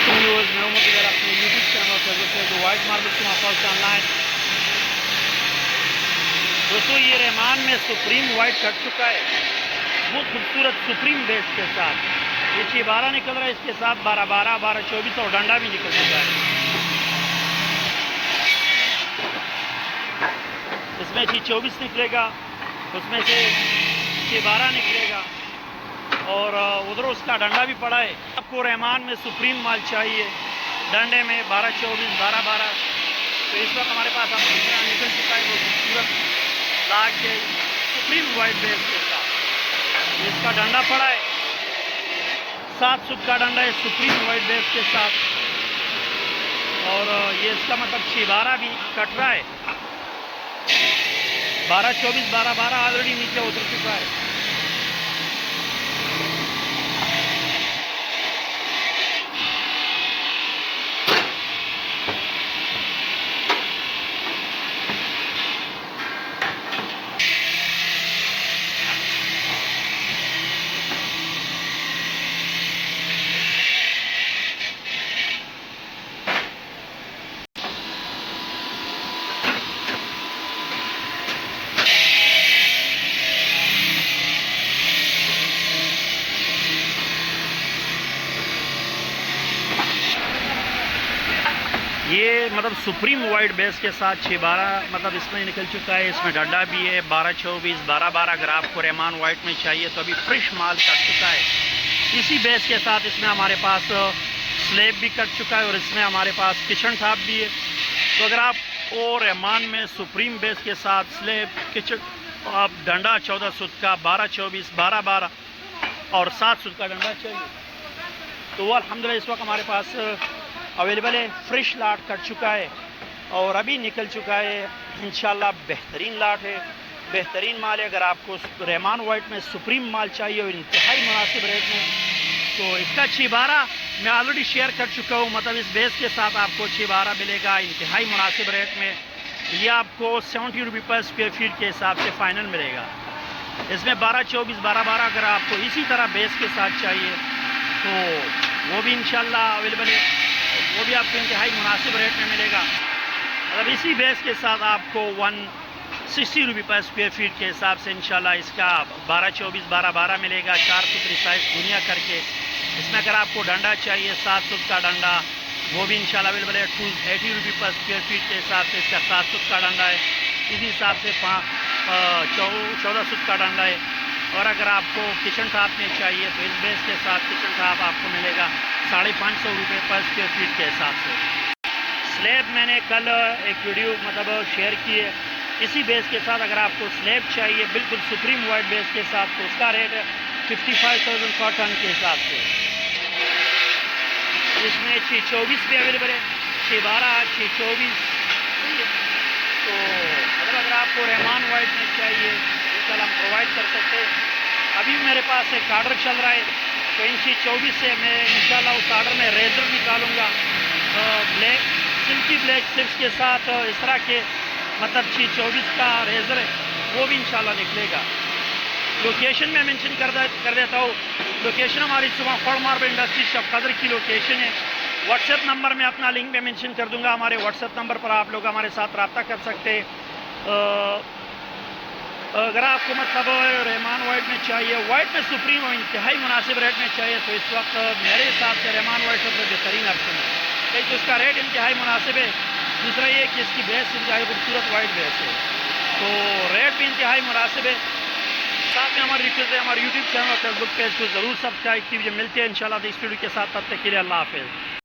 वालेकुम व्यूअर्स, मैं उमर वगैरह अपने यूट्यूब चैनल फेसबुक पे जो वाइट मार्बल के माफाल ऑनलाइन। दोस्तों, ये रहमान में सुप्रीम वाइट कट चुका है, बहुत खूबसूरत सुप्रीम बेस के साथ। ये 6-12 निकल रहा है, इसके साथ 12-12, 12-24 और डंडा भी निकल चुका है। इसमें 6-24 निकलेगा, उसमें से 6-12 निकलेगा और उधर उसका डंडा भी पड़ा है। आपको रहमान में सुप्रीम माल चाहिए, डंडे में 12-24, 12-12। तो इस वक्त हमारे पास निकल चुका है वो खूबसूरत लाख के सुप्रीम वाइट बेस के साथ। इसका डंडा पड़ा है, 7 सूत का डंडा है सुप्रीम वाइट बेस के साथ। और ये इसका मतलब 6-12 भी कट रहा है, 12-24, 12-12 ऑलरेडी नीचे उतर चुका है। ये मतलब सुप्रीम वाइट बेस के साथ 6-12 मतलब इसमें निकल चुका है। इसमें डंडा भी है 12-24, 12-12। अगर आपको रहमान वाइट में चाहिए तो अभी फ्रेश माल कट चुका है। इसी बेस के साथ इसमें हमारे पास स्लेब भी कट चुका है और इसमें हमारे पास किचन टॉप भी है। तो अगर आप और रहमान में सुप्रीम बेस के साथ स्लेब किचन आप डंडा 14 सूत का 12-24, 12-12 और 7 सूत का डंडा चाहिए तो वो अल्हम्दुलिल्लाह इस वक्त हमारे पास अवेलेबल है। फ्रेश लाट कट चुका है और अभी निकल चुका है। इंशाल्लाह बेहतरीन लाट है, बेहतरीन माल है। अगर आपको रहमान वाइट में सुप्रीम माल चाहिए और इंतहाई मुनासिब रेट में तो इसका 6-12 मैं ऑलरेडी शेयर कर चुका हूँ। मतलब इस बेस के साथ आपको 6-12 मिलेगा इंतहाई मुनासिब रेट में। ये आपको 70 रुपये पर स्क्वायर फीट के हिसाब से फ़ाइनल मिलेगा। इसमें 12-24, 12-12 अगर आपको इसी तरह बेस के साथ चाहिए तो वो भी इंशाल्लाह अवेलेबल है, वो भी आपको इंतहाई मुनासिब रेट में मिलेगा। मतलब इसी बेस के साथ आपको 160 रुपये पर स्क्वायर फीट के हिसाब से इंशाल्लाह इसका 12-24, 12-12 मिलेगा। 4 सूत रिसाइज दुनिया करके। इसमें अगर आपको डंडा चाहिए 7 सूत का डंडा वो भी इंशाल्लाह अवेलेबल है। 280 रुपये पर स्क्वायर फीट के हिसाब से इसका 7 सूत का डंडा है। इसी हिसाब से 14 सूत का डंडा है। और अगर आपको किचन टॉप में चाहिए तो इस बेस के साथ किचन टॉप आपको मिलेगा 550 रुपये पर स्क्वायर फीट के हिसाब से। स्लैब मैंने कल एक वीडियो मतलब शेयर की है इसी बेस के साथ। अगर आपको स्लैब चाहिए बिल्कुल सुप्रीम वाइट बेस के साथ तो उसका रेट है 55,000 पर टन के हिसाब से। इसमें 6-24 भी अवेलेबल है, 6-12, 6-24। तो मतलब अगर आपको रहमान वाइट में चाहिए इंशाल्लाह हम प्रोवाइड कर सकते हैं। अभी मेरे पास एक ऑर्डर चल रहा है तो इन 6-24 से मैं इंशाल्लाह उस ऑर्डर में रेजर निकालूंगा ब्लैक सिल्की ब्लैक स्ट्रिप्स के साथ। इस तरह के मतलब 6-24 का रेजर है वो भी इंशाल्लाह निकलेगा। लोकेशन में मेंशन कर देता हूँ। लोकेशन हमारी सुबह फॉर मार्बल इंडस्ट्री शॉप कदर की लोकेशन है। व्हाट्सएप नंबर में अपना लिंक में मेंशन कर दूंगा। हमारे व्हाट्सएप नंबर पर आप लोग हमारे साथ रब्ता कर सकते हैं। अगर आपको मतलब रहमान वाइट में चाहिए, वाइट में सुप्रीम और इंतहाई मुनासिब रेट में चाहिए तो इस वक्त मेरे हिसाब से रहमान वाइट सबसे बेहतरीन ऑप्शन है। एक तो इसका रेट इंतहाई मुनासिब है, दूसरा ये कि इसकी बेस इंतहाई खूबसूरत वाइट बेस है तो रेट भी इंतहाई मुनासिब है। साथ में हमारी रिक्वेस्ट है हमारे यूट्यूब चैनल और फेसबुक पेज को ज़रूर सब्सक्राइब कीजिए। मिलते हैं इंशाल्लाह इस वीडियो के साथ, तब तक के लिए अल्लाह हाफ़िज़।